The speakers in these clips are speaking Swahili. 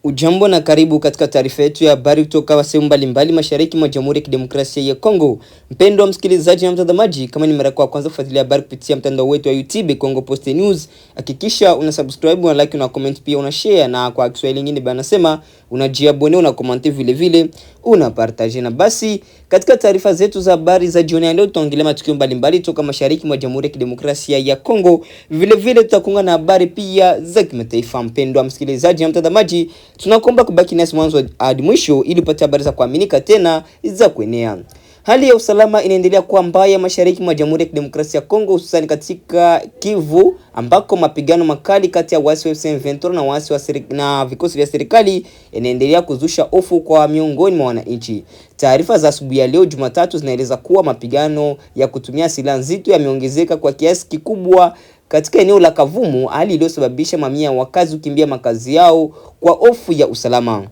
Ujambo na karibu katika taarifa yetu ya habari kutoka sehemu mbalimbali mashariki mwa Jamhuri ya Kidemokrasia ya Kongo. Mpendwa msikilizaji na mtazamaji, kama ni mara yako ya kwanza kufuatilia habari kupitia mtandao wetu wa YouTube Kongo Post News, hakikisha una subscribe, una like, una comment, pia una share, na kwa Kiswahili nyingine banasema unajiabone, una comment, vile una partage. Na basi katika taarifa zetu za habari za jioni leo tutaongelea matukio mbalimbali kutoka mashariki mwa Jamhuri ya Kidemokrasia ya Kongo. Vile tutakunga na habari pia za kimataifa. Mpendwa msikilizaji na mtazamaji, tunakuomba kubaki nasi mwanzo hadi mwisho ili upate habari za kuaminika tena za kuenea. Hali ya usalama inaendelea kuwa mbaya mashariki mwa Jamhuri ya Kidemokrasia ya Kongo, hususan katika Kivu ambako mapigano makali kati ya waasi wa M23 na waasi wa na vikosi vya serikali yanaendelea kuzusha hofu kwa miongoni mwa wananchi. Taarifa za asubuhi ya leo Jumatatu zinaeleza kuwa mapigano ya kutumia silaha nzito yameongezeka kwa kiasi kikubwa katika eneo la Kavumu, hali iliyosababisha mamia ya wakazi kukimbia makazi yao kwa hofu ya usalama.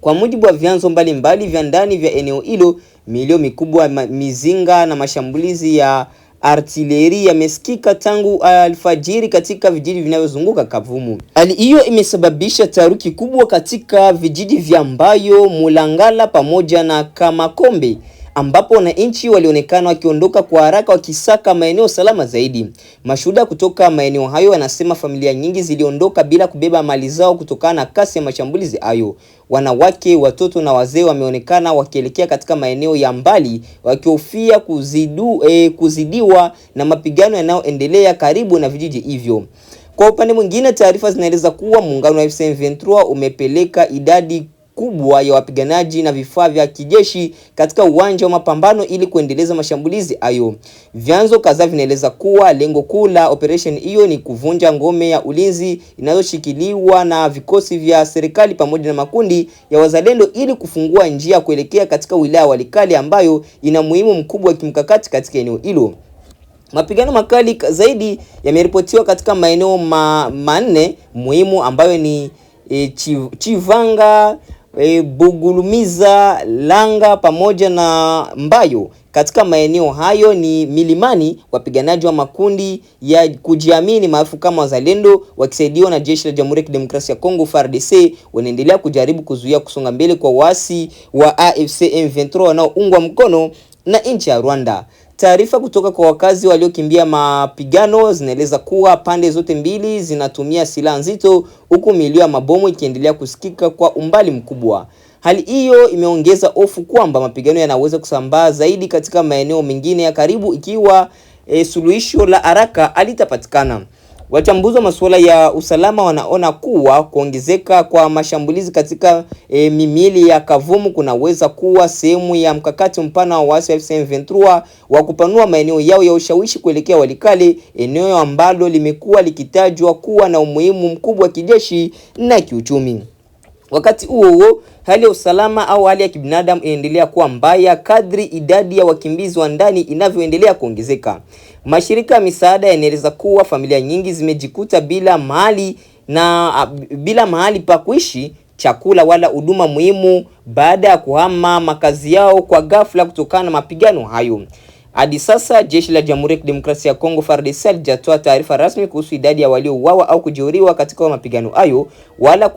Kwa mujibu wa vyanzo mbalimbali vya ndani vya eneo hilo, milio mikubwa ya mizinga na mashambulizi ya artileri yamesikika tangu alfajiri katika vijiji vinavyozunguka Kavumu. Hali hiyo imesababisha taharuki kubwa katika vijiji vya Mbayo, Mulangala pamoja na Kamakombe, ambapo wananchi walionekana wakiondoka kwa haraka wakisaka maeneo salama zaidi. Mashuhuda kutoka maeneo hayo wanasema familia nyingi ziliondoka bila kubeba mali zao kutokana na kasi ya mashambulizi hayo. Wanawake, watoto na wazee wameonekana wakielekea katika maeneo ya mbali wakihofia kuzidiwa na mapigano yanayoendelea karibu na vijiji hivyo. Kwa upande mwingine, taarifa zinaeleza kuwa muungano wa M23 umepeleka idadi kubwa ya wapiganaji na vifaa vya kijeshi katika uwanja wa mapambano ili kuendeleza mashambulizi hayo. Vyanzo kadhaa vinaeleza kuwa lengo kuu la operation hiyo ni kuvunja ngome ya ulinzi inayoshikiliwa na vikosi vya serikali pamoja na makundi ya wazalendo ili kufungua njia kuelekea katika wilaya Walikale ambayo ina muhimu mkubwa wa kimkakati katika eneo hilo. Mapigano makali zaidi yameripotiwa katika maeneo manne muhimu ambayo ni Chivanga, Bugulumiza, Langa pamoja na Mbayo. Katika maeneo hayo ni milimani, wapiganaji wa makundi ya kujiamini maarufu kama wazalendo wakisaidiwa na jeshi la Jamhuri ya Kidemokrasia ya Kongo FARDC wanaendelea kujaribu kuzuia kusonga mbele kwa waasi wa AFC M23 wanaoungwa mkono na nchi ya Rwanda. Taarifa kutoka kwa wakazi waliokimbia mapigano zinaeleza kuwa pande zote mbili zinatumia silaha nzito huku milio ya mabomu ikiendelea kusikika kwa umbali mkubwa. Hali hiyo imeongeza hofu kwamba mapigano yanaweza kusambaa zaidi katika maeneo mengine ya karibu ikiwa suluhisho la haraka halitapatikana. Wachambuzi wa masuala ya usalama wanaona kuwa kuongezeka kwa mashambulizi katika mimili ya Kavumu kunaweza kuwa sehemu ya mkakati mpana wa waasi wa M23 wa kupanua maeneo yao ya ushawishi kuelekea Walikale, eneo ambalo limekuwa likitajwa kuwa na umuhimu mkubwa kijeshi na kiuchumi. Wakati huo hali ya usalama au hali ya kibinadamu inaendelea kuwa mbaya kadri idadi ya wakimbizi wa ndani inavyoendelea kuongezeka. Mashirika ya misaada yanaeleza kuwa familia nyingi zimejikuta bila mahali pa kuishi, chakula wala huduma muhimu baada ya kuhama makazi yao kwa ghafla kutokana na mapigano hayo. Hadi sasa jeshi la Jamhuri ya Kidemokrasia ya Kongo FARDC halijatoa taarifa rasmi kuhusu idadi ya waliouawa au kujeruhiwa katika mapigano hayo wala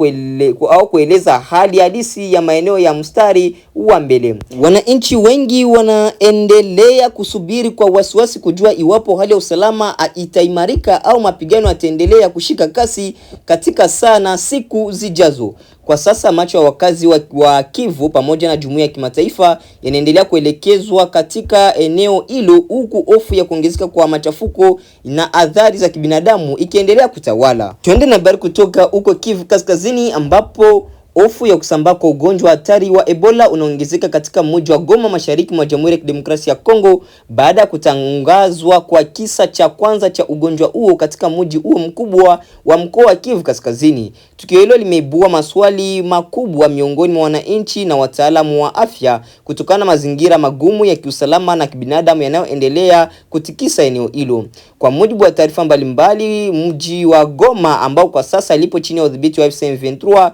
kueleza hali halisi ya maeneo ya mstari wa mbele. Wananchi wengi wanaendelea kusubiri kwa wasiwasi kujua iwapo hali ya usalama itaimarika au mapigano yataendelea kushika kasi katika saa na siku zijazo. Kwa sasa macho ya wakazi wa Kivu pamoja na jumuiya ya kimataifa yanaendelea kuelekezwa katika eneo hilo, huku hofu ya kuongezeka kwa machafuko na athari za kibinadamu ikiendelea kutawala. Tuende na habari kutoka huko Kivu Kaskazini ambapo hofu ya kusambaa kwa ugonjwa hatari wa Ebola unaongezeka katika mji wa Goma mashariki mwa Jamhuri ya Kidemokrasia ya Kongo baada ya kutangazwa kwa kisa cha kwanza cha ugonjwa huo katika mji huo mkubwa wa mkoa wa Kivu Kaskazini. Tukio hilo limeibua maswali makubwa miongoni mwa wananchi na wataalamu wa afya kutokana na mazingira magumu ya kiusalama na kibinadamu yanayoendelea kutikisa eneo hilo. Kwa mujibu wa taarifa mbalimbali, mji wa Goma ambao kwa sasa lipo chini ya udhibiti wa M23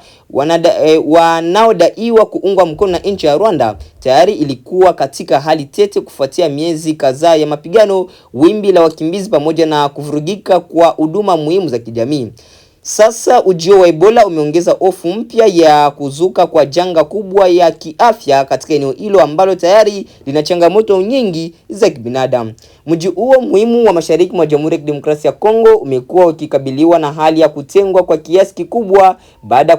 wanaodaiwa kuungwa mkono na nchi ya Rwanda tayari ilikuwa katika hali tete kufuatia miezi kadhaa ya mapigano, wimbi la wakimbizi pamoja na kuvurugika kwa huduma muhimu za kijamii. Sasa ujio wa Ebola umeongeza hofu mpya ya kuzuka kwa janga kubwa ya kiafya katika eneo hilo ambalo tayari lina changamoto nyingi za kibinadamu. Mji huo muhimu wa mashariki mwa Jamhuri ya Kidemokrasia ya Kongo umekuwa ukikabiliwa na hali ya kutengwa kwa kiasi kikubwa baada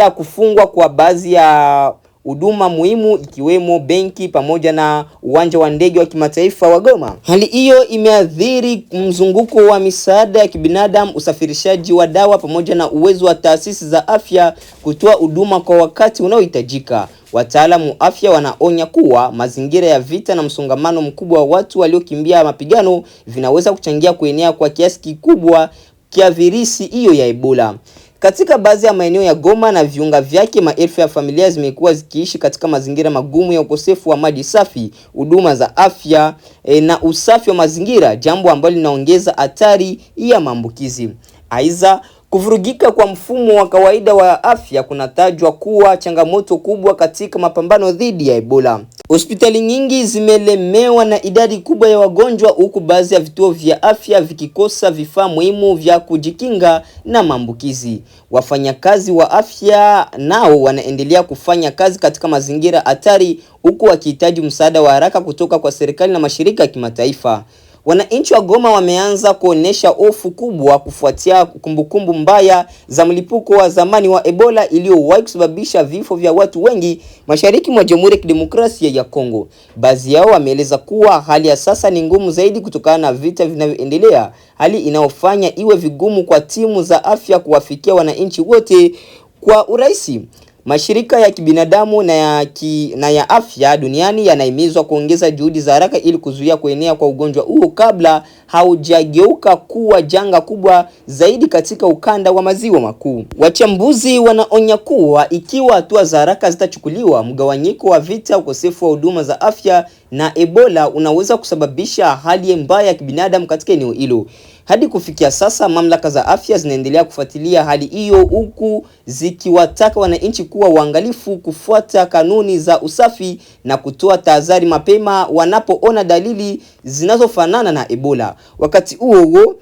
ya kufungwa kwa baadhi ya huduma muhimu ikiwemo benki pamoja na uwanja wa ndege wa kimataifa wa Goma. Hali hiyo imeathiri mzunguko wa misaada ya kibinadamu, usafirishaji wa dawa pamoja na uwezo wa taasisi za afya kutoa huduma kwa wakati unaohitajika. Wataalamu wa afya wanaonya kuwa mazingira ya vita na msongamano mkubwa wa watu waliokimbia mapigano vinaweza kuchangia kuenea kwa kiasi kikubwa kia virusi hiyo ya Ebola. Katika baadhi ya maeneo ya Goma na viunga vyake, maelfu ya familia zimekuwa zikiishi katika mazingira magumu ya ukosefu wa maji safi, huduma za afya na usafi wa mazingira, jambo ambalo linaongeza hatari ya maambukizi. Aidha, kuvurugika kwa mfumo wa kawaida wa afya kunatajwa kuwa changamoto kubwa katika mapambano dhidi ya Ebola. Hospitali nyingi zimelemewa na idadi kubwa ya wagonjwa, huku baadhi ya vituo vya afya vikikosa vifaa muhimu vya kujikinga na maambukizi. Wafanyakazi wa afya nao wanaendelea kufanya kazi katika mazingira hatari, huku wakihitaji msaada wa haraka kutoka kwa serikali na mashirika ya kimataifa. Wananchi wa Goma wameanza kuonesha hofu kubwa kufuatia kumbukumbu mbaya za mlipuko wa zamani wa Ebola iliyowahi kusababisha vifo vya watu wengi mashariki mwa Jamhuri ya Kidemokrasia ya Kongo. Baadhi yao wameeleza kuwa hali ya sasa ni ngumu zaidi kutokana na vita vinavyoendelea, hali inayofanya iwe vigumu kwa timu za afya kuwafikia wananchi wote kwa urahisi. Mashirika ya kibinadamu na ya afya duniani yanahimizwa kuongeza juhudi za haraka ili kuzuia kuenea kwa ugonjwa huo kabla haujageuka kuwa janga kubwa zaidi katika ukanda wa maziwa makuu. Wachambuzi wanaonya kuwa ikiwa hatua za haraka zitachukuliwa, mgawanyiko wa vita, ukosefu wa huduma za afya na Ebola unaweza kusababisha hali mbaya ya kibinadamu katika eneo hilo. Hadi kufikia sasa, mamlaka za afya zinaendelea kufuatilia hali hiyo, huku zikiwataka wananchi kuwa waangalifu, kufuata kanuni za usafi na kutoa tahadhari mapema wanapoona dalili zinazofanana na Ebola. Wakati huo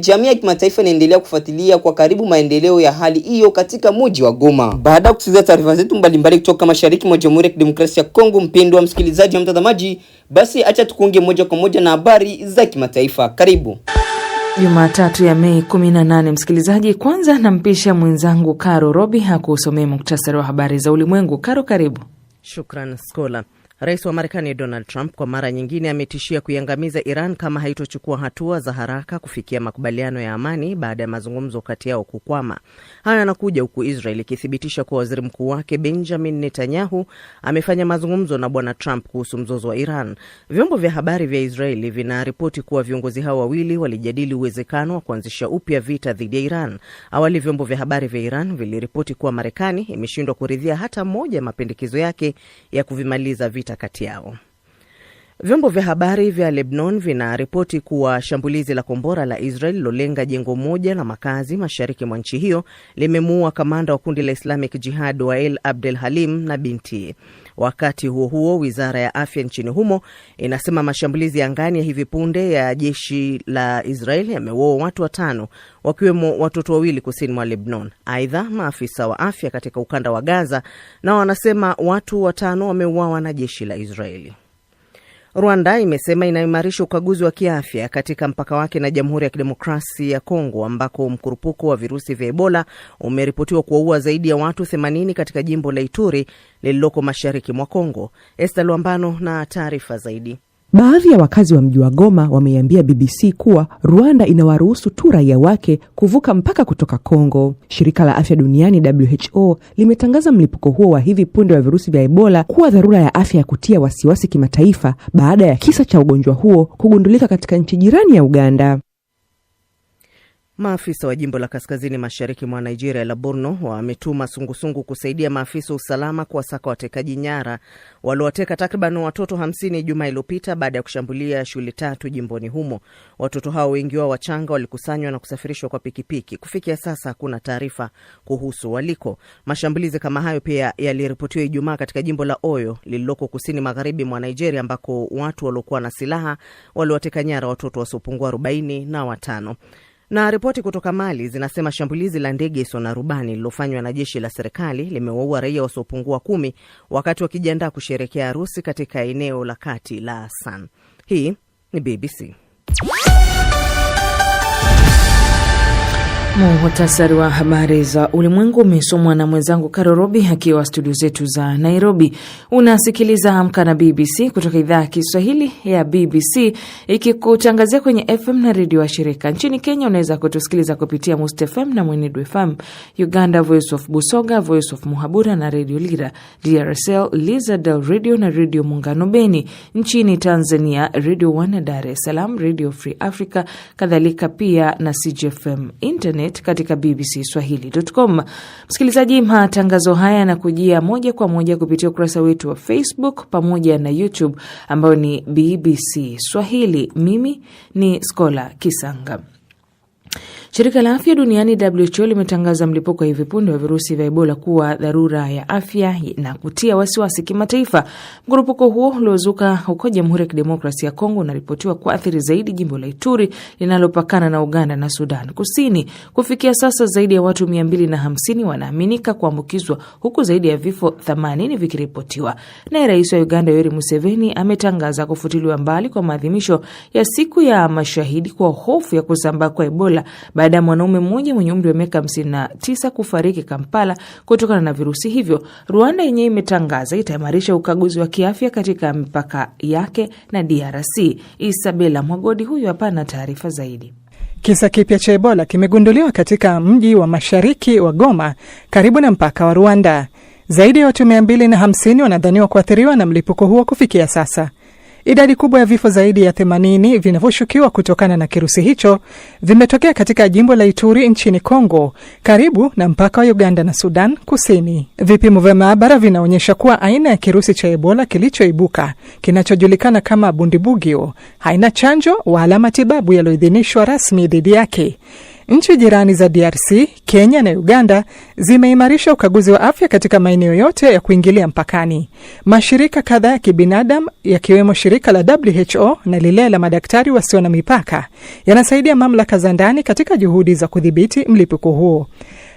jamii ya kimataifa inaendelea kufuatilia kwa karibu maendeleo ya hali hiyo katika mji wa Goma. Baada ya kusikiliza taarifa zetu mbalimbali kutoka mashariki mwa Jamhuri ya Kidemokrasia ya Kongo, mpendwa msikilizaji na mtazamaji, basi acha tukuunge moja kwa moja na habari za kimataifa. Karibu. Jumatatu ya Mei 18, msikilizaji, kwanza nampisha mwenzangu Karo Robi hakusomea muktasari wa habari za ulimwengu. Karo, karibu. Shukran Skola. Rais wa Marekani Donald Trump kwa mara nyingine ametishia kuiangamiza Iran kama haitochukua hatua za haraka kufikia makubaliano ya amani baada ya mazungumzo kati yao kukwama. Haya yanakuja huku Israel ikithibitisha kuwa waziri mkuu wake Benjamin Netanyahu amefanya mazungumzo na bwana Trump kuhusu mzozo wa Iran. Vyombo vya habari vya Israeli vinaripoti kuwa viongozi hao wawili walijadili uwezekano wa kuanzisha upya vita dhidi ya Iran. Awali vyombo vya habari vya Iran viliripoti kuwa Marekani imeshindwa kuridhia hata moja ya mapendekezo yake ya kuvimaliza vita kati yao. Vyombo vya habari vya Lebanon vinaripoti kuwa shambulizi la kombora la Israel lilolenga jengo moja la makazi mashariki mwa nchi hiyo limemuua kamanda wa kundi la Islamic Jihad Wael Abdel Halim na binti. Wakati huo huo, wizara ya afya nchini humo inasema mashambulizi ya angani ya hivi punde ya jeshi la Israel yameua watu 5 wakiwemo watoto 2 kusini mwa Lebanon. Aidha, maafisa wa afya katika ukanda wa Gaza na wanasema watu 5 wameuawa na jeshi la Israeli. Rwanda imesema inaimarisha ukaguzi wa kiafya katika mpaka wake na Jamhuri ya Kidemokrasia ya Kongo ambako mkurupuko wa virusi vya Ebola umeripotiwa kuua zaidi ya watu 80 katika jimbo la Ituri lililoko mashariki mwa Kongo. Esther Luambano na taarifa zaidi. Baadhi ya wakazi wa mji wa Goma wameiambia BBC kuwa Rwanda inawaruhusu tu raia wake kuvuka mpaka kutoka Kongo. Shirika la Afya Duniani WHO limetangaza mlipuko huo wa hivi punde wa virusi vya Ebola kuwa dharura ya afya ya kutia wasiwasi kimataifa baada ya kisa cha ugonjwa huo kugundulika katika nchi jirani ya Uganda. Maafisa wa jimbo la kaskazini mashariki mwa Nigeria la Borno wametuma sungusungu kusaidia maafisa usalama kuwasaka watekaji nyara waliowateka takriban watoto 50 Ijumaa iliyopita baada ya kushambulia shule 3 jimboni humo. Watoto hao wengi wao wachanga walikusanywa na kusafirishwa kwa pikipiki. Kufikia sasa hakuna taarifa kuhusu waliko. Mashambulizi kama hayo pia yaliripotiwa Ijumaa katika jimbo la Oyo lililoko kusini magharibi mwa Nigeria ambako watu waliokuwa na silaha waliwateka nyara watoto wasiopungua 45. Na ripoti kutoka Mali zinasema shambulizi la ndege isiyo na rubani lilofanywa na jeshi la serikali limewaua raia wasiopungua 10 wakati wakijiandaa kusherehekea harusi katika eneo la kati la San. Hii ni BBC. Muhtasari wa habari za ulimwengu umesomwa na mwenzangu Caro Robi akiwa studio zetu za Nairobi. Unasikiliza Amka na BBC kutoka idhaa ya Kiswahili ya BBC ikikutangazia kwenye FM na redio wa shirika. Nchini Kenya unaweza kutusikiliza kupitia Must FM na Mwenedu FM, Uganda Voice of Busoga, Voice of Muhabura na Radio Lira, DRSL Lizard Radio na Radio Muungano Beni. Nchini Tanzania Radio One Dar es Salaam, Radio Free Africa, kadhalika pia na CGFM Internet katika bbcswahili.com. Msikilizaji, matangazo haya yanakujia moja kwa moja kupitia ukurasa wetu wa Facebook pamoja na YouTube ambao ni BBC Swahili. Mimi ni Skola Kisanga. Shirika la Afya Duniani WHO limetangaza mlipuko hivi punde wa virusi vya Ebola kuwa dharura ya afya na kutia wasiwasi kimataifa. Mlipuko huo uliozuka huko Jamhuri ya Kidemokrasia ya Kongo unaripotiwa kuathiri zaidi jimbo la Ituri linalopakana na Uganda na Sudan Kusini. Kufikia sasa zaidi ya watu 250 wanaaminika kuambukizwa huku zaidi ya vifo 80 vikiripotiwa. Na Rais wa Uganda Yoweri Museveni ametangaza kufutiliwa mbali kwa maadhimisho ya siku ya mashahidi kwa hofu ya kusambaa kwa Ebola baada ya mwanaume mmoja mwenye umri wa miaka 59 kufariki Kampala kutokana na virusi hivyo. Rwanda yenyewe imetangaza itaimarisha ukaguzi wa kiafya katika mipaka yake na DRC. Isabella Mwagodi huyu hapa na taarifa zaidi. Kisa kipya cha Ebola kimegunduliwa katika mji wa mashariki wa Goma karibu na mpaka wa Rwanda. Zaidi ya watu 250 wanadhaniwa kuathiriwa na mlipuko huo kufikia sasa. Idadi kubwa ya vifo zaidi ya 80 vinavyoshukiwa kutokana na kirusi hicho vimetokea katika jimbo la Ituri nchini Kongo, karibu na mpaka wa Uganda na Sudan Kusini. Vipimo vya maabara vinaonyesha kuwa aina ya kirusi cha Ebola kilichoibuka, kinachojulikana kama Bundibugyo, haina chanjo wala matibabu yaliyoidhinishwa rasmi dhidi yake. Nchi jirani za DRC, Kenya na Uganda zimeimarisha ukaguzi wa afya katika maeneo yote ya kuingilia mpakani. Mashirika kadhaa ya kibinadamu yakiwemo shirika la WHO na lile la madaktari wasio na mipaka yanasaidia mamlaka za ndani katika juhudi za kudhibiti mlipuko huo.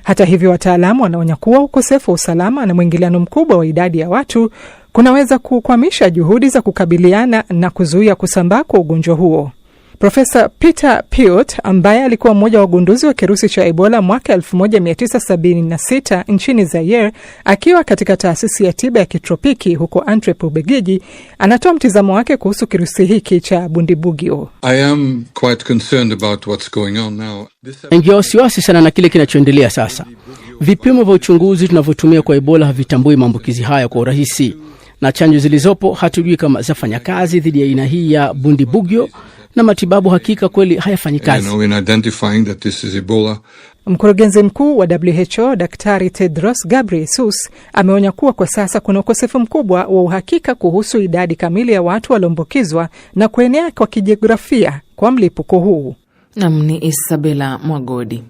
Hata hivyo, wataalamu wanaonya kuwa ukosefu wa usalama na mwingiliano mkubwa wa idadi ya watu kunaweza kukwamisha juhudi za kukabiliana na kuzuia kusambaa kwa ugonjwa huo. Profesa Peter Piot ambaye alikuwa mmoja wa wagunduzi wa kirusi cha Ebola mwaka 1976 nchini Zaire akiwa katika taasisi ya tiba ya kitropiki huko Antwerp, Ubelgiji, anatoa mtizamo wake kuhusu kirusi hiki cha Bundibugyo. I am quite concerned about what's going on now. Ingia wasiwasi sana na kile kinachoendelea sasa. Vipimo vya uchunguzi tunavyotumia kwa Ebola havitambui maambukizi haya kwa urahisi, na chanjo zilizopo hatujui kama zafanya kazi dhidi ya aina hii ya Bundibugyo, na matibabu hakika kweli hayafanyi kazi. Mkurugenzi mkuu wa WHO Daktari Tedros Ghebreyesus ameonya kuwa kwa sasa kuna ukosefu mkubwa wa uhakika kuhusu idadi kamili ya watu walioambukizwa na kuenea kwa kijiografia kwa mlipuko huu. Ni Isabella Mwagodi.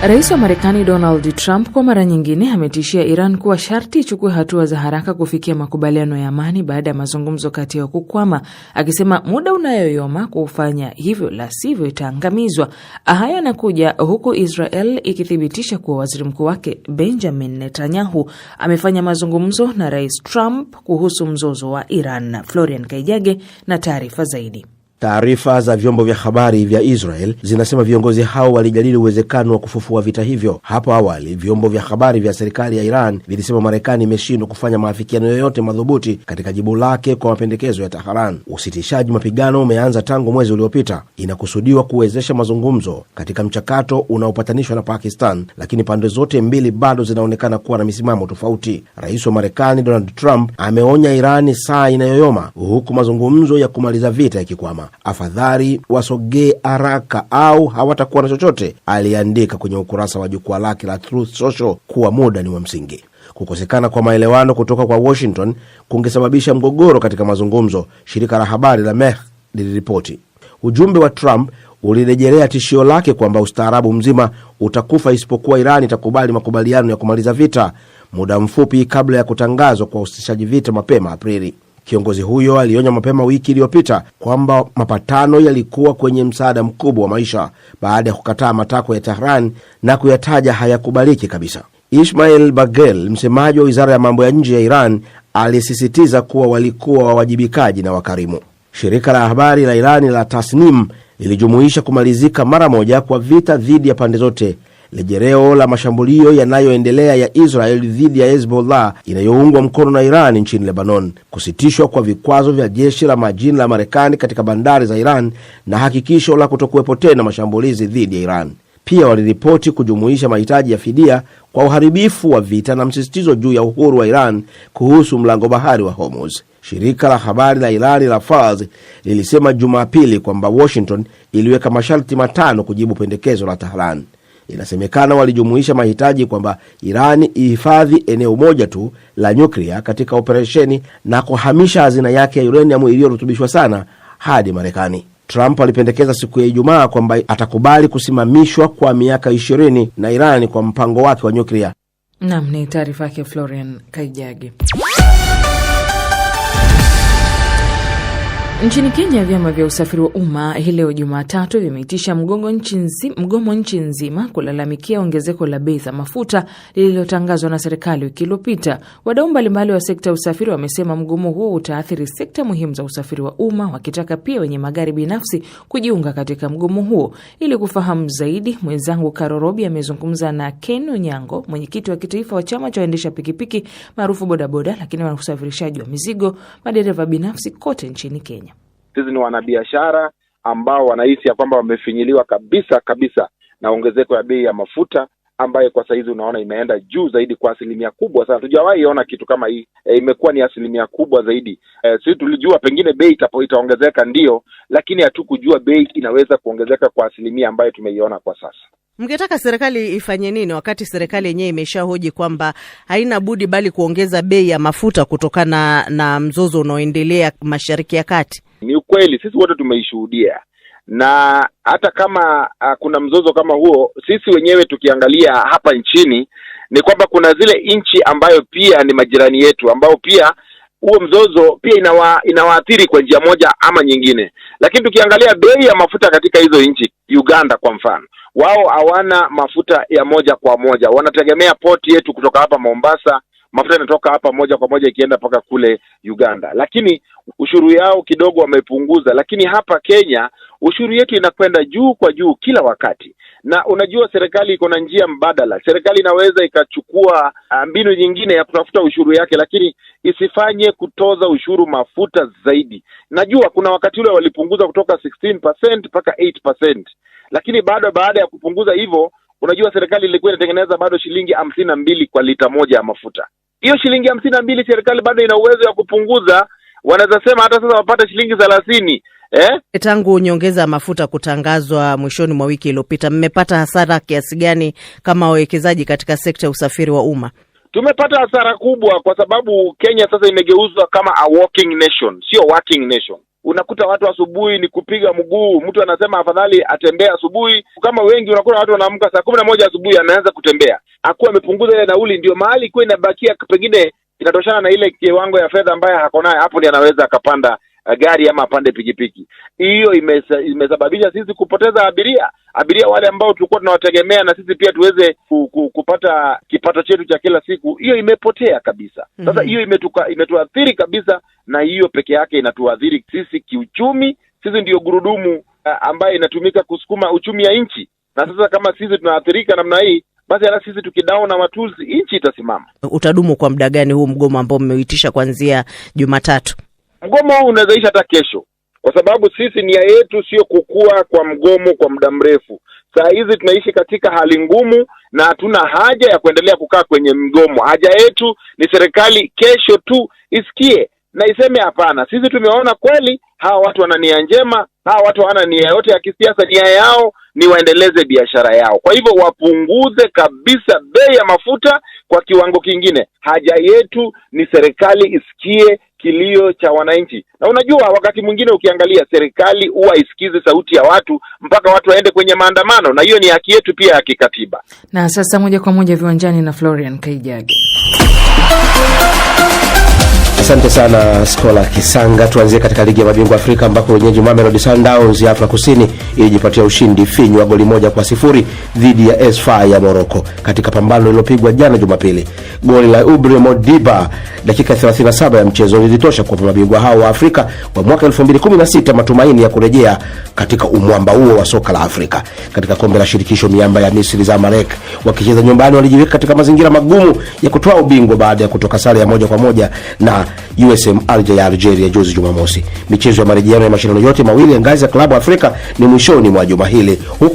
Rais wa Marekani Donald Trump kwa mara nyingine ametishia Iran kuwa sharti ichukue hatua za haraka kufikia makubaliano ya amani baada ya mazungumzo kati yao kukwama, akisema muda unayoyoma kufanya hivyo, la sivyo itaangamizwa. Haya yanakuja huku Israel ikithibitisha kuwa waziri mkuu wake Benjamin Netanyahu amefanya mazungumzo na Rais Trump kuhusu mzozo wa Iran. Florian Kaijage na taarifa zaidi. Taarifa za vyombo vya habari vya Israel zinasema viongozi hao walijadili uwezekano wa kufufua vita hivyo. Hapo awali, vyombo vya habari vya serikali ya Iran vilisema Marekani imeshindwa kufanya maafikiano yoyote madhubuti katika jibu lake kwa mapendekezo ya Tehran. Usitishaji mapigano umeanza tangu mwezi uliopita. Inakusudiwa kuwezesha mazungumzo katika mchakato unaopatanishwa na Pakistan, lakini pande zote mbili bado zinaonekana kuwa na misimamo tofauti. Rais wa Marekani Donald Trump ameonya Irani saa inayoyoma huku mazungumzo ya kumaliza vita yakikwama. Afadhali wasogee haraka au hawatakuwa na chochote, aliandika kwenye ukurasa wa jukwaa lake la Truth Social kuwa muda ni wa msingi. Kukosekana kwa maelewano kutoka kwa Washington kungesababisha mgogoro katika mazungumzo, shirika la habari la Mehr liliripoti. Ujumbe wa Trump ulirejelea tishio lake kwamba ustaarabu mzima utakufa isipokuwa Iran itakubali makubaliano ya kumaliza vita, muda mfupi kabla ya kutangazwa kwa usitishaji vita mapema Aprili. Kiongozi huyo alionya mapema wiki iliyopita kwamba mapatano yalikuwa kwenye msaada mkubwa wa maisha baada ya kukataa matakwa ya Tehran na kuyataja hayakubaliki kabisa. Ismail Bagel, msemaji wa Wizara ya Mambo ya Nje ya Iran, alisisitiza kuwa walikuwa wawajibikaji na wakarimu. Shirika la habari la Irani la Tasnim ilijumuisha kumalizika mara moja kwa vita dhidi ya pande zote, lejereo la mashambulio yanayoendelea ya Israel dhidi ya Hezbollah inayoungwa mkono na Iran nchini Lebanon, kusitishwa kwa vikwazo vya jeshi la majini la Marekani katika bandari za Iran na hakikisho la kutokuwepo tena mashambulizi dhidi ya Iran. Pia waliripoti kujumuisha mahitaji ya fidia kwa uharibifu wa vita na msisitizo juu ya uhuru wa Iran kuhusu mlango bahari wa Hormuz. Shirika la habari la Irani la Fars lilisema Jumapili kwamba Washington iliweka masharti 5 kujibu pendekezo la Tehran. Inasemekana walijumuisha mahitaji kwamba Irani ihifadhi eneo moja tu la nyuklia katika operesheni na kuhamisha hazina yake ya uranium iliyorutubishwa sana hadi Marekani. Trump alipendekeza siku ya Ijumaa kwamba atakubali kusimamishwa kwa miaka 20 na Irani kwa mpango wake wa nyuklia. Naam, ni taarifa yake Florian Kaijage. Nchini Kenya, vyama vya usafiri wa umma hii leo Jumatatu vimeitisha mgomo nchi nzima kulalamikia ongezeko la bei za mafuta lililotangazwa na serikali wiki iliyopita. Wadau mbalimbali wa sekta ya usafiri wamesema mgomo huo utaathiri sekta muhimu za usafiri wa umma, wakitaka pia wenye magari binafsi kujiunga katika mgomo huo. Ili kufahamu zaidi, mwenzangu Karorobi amezungumza na Ken Onyango, mwenyekiti wa kitaifa wa chama cha waendesha pikipiki maarufu bodaboda, lakini wa usafirishaji wa mizigo, madereva binafsi kote nchini Kenya. Sisi ni wanabiashara ambao wanahisi ya kwamba wamefinyiliwa kabisa na ongezeko ya bei ya mafuta ambayo kwa saizi unaona imeenda juu zaidi kwa asilimia kubwa sana. Tujawahi ona kitu kama hii. Imekuwa ni asilimia kubwa zaidi. Sisi tulijua pengine bei itaongezeka ndio, lakini hatukujua bei inaweza kuongezeka kwa asilimia ambayo tumeiona kwa sasa. Mngetaka serikali ifanye nini wakati serikali yenyewe imeshahoji kwamba haina budi bali kuongeza bei ya mafuta kutokana na mzozo unaoendelea Mashariki ya Kati? Ni ukweli, sisi wote tumeishuhudia. Na hata kama kuna mzozo kama huo, sisi wenyewe tukiangalia hapa nchini ni kwamba kuna zile nchi ambayo pia ni majirani yetu ambao pia huo mzozo pia inawaathiri kwa njia moja ama nyingine. Lakini tukiangalia bei ya mafuta katika hizo nchi, Uganda kwa mfano, wao hawana mafuta ya moja kwa moja. Wanategemea poti yetu kutoka hapa Mombasa, mafuta yanatoka hapa moja kwa moja ikienda mpaka kule Uganda. Lakini ushuru yao kidogo wamepunguza, lakini hapa Kenya ushuru yetu inakwenda juu kwa juu kila wakati. Na unajua serikali iko na njia mbadala. Serikali inaweza ikachukua mbinu nyingine ya kutafuta ushuru yake, lakini isifanye kutoza ushuru mafuta zaidi. Najua kuna wakati ule walipunguza kutoka 16% mpaka 8%. Lakini baada ya kupunguza hivyo, unajua serikali ilikuwa inatengeneza bado shilingi 52 kwa lita moja ya mafuta. Hiyo shilingi 52 serikali bado ina uwezo ya kupunguza. Wanaweza sema hata sasa wapate shilingi 30. Tangu nyongeza mafuta kutangazwa mwishoni mwa wiki iliyopita, mmepata hasara kiasi gani kama wawekezaji katika sekta ya usafiri wa umma? Tumepata hasara kubwa kwa sababu Kenya sasa imegeuzwa kama a walking nation, sio working nation. Unakuta watu asubuhi ni kupiga mguu, mtu anasema afadhali atembee asubuhi. Kama wengi unakuta watu wanaamka saa 11 asubuhi anaanza kutembea. Hakuwa amepunguza ile nauli, ndio mahali kwa inabakia pengine inatoshana na ile kiwango ya fedha ambayo hako nayo, hapo ndiye anaweza akapanda gari ama apande pikipiki. Hiyo imesababisha sisi kupoteza abiria wale ambao tulikuwa tunawategemea na sisi pia tuweze kupata kipato chetu cha kila siku. Hiyo imepotea kabisa. Sasa hiyo imetuathiri kabisa, na hiyo peke yake inatuathiri sisi kiuchumi. Sisi ndio gurudumu ambayo inatumika kusukuma uchumi ya nchi. Na sasa kama sisi tunaathirika namna hii, basi hata sisi tukidown na matuzi, nchi itasimama. Utadumu kwa muda gani huu mgomo ambao mmeuitisha kuanzia Jumatatu? Mgomo huu unawezaisha hata kesho, kwa sababu sisi nia yetu sio kukua kwa mgomo kwa muda mrefu. Saa hizi tunaishi katika hali ngumu na hatuna haja ya kuendelea kukaa kwenye mgomo. Haja yetu ni serikali kesho tu isikie na iseme hapana, sisi tumeona kweli hawa watu wana nia njema, hawa watu hawana nia yote ya kisiasa, nia yao ni waendeleze biashara yao. Kwa hivyo wapunguze kabisa bei ya mafuta kwa kiwango kingine. Haja yetu ni serikali isikie kilio cha wananchi. Na unajua wakati mwingine ukiangalia serikali huwa isikize sauti ya watu mpaka watu waende kwenye maandamano, na hiyo ni haki yetu pia ya kikatiba. Na sasa moja kwa moja viwanjani na Florian Kaijage. Asante sana Skola Kisanga. Tuanzie katika ligi ya mabingwa Afrika ambako wenyeji Mamelodi Sundowns ya Afrika Kusini ilijipatia ushindi finyu wa goli 1-0 dhidi ya S-Far ya Morocco katika pambano lililopigwa jana Jumapili. Goli la Ibrahim Modiba dakika 37 ya mchezo lilitosha kwa mabingwa hao wa Afrika wa mwaka 2016 matumaini ya kurejea katika umwamba huo wa soka la Afrika. Katika kombe la shirikisho, miamba ya Misri Zamalek wakicheza nyumbani walijiweka katika mazingira magumu ya kutoa ubingwa baada ya kutoka sare ya 1-1 na USM Alger ya Algeria juzi Jumamosi. Michezo ya marejeano ya mashindano yote mawili ya ngazi ya klabu Afrika ni mwishoni mwa juma hili, huku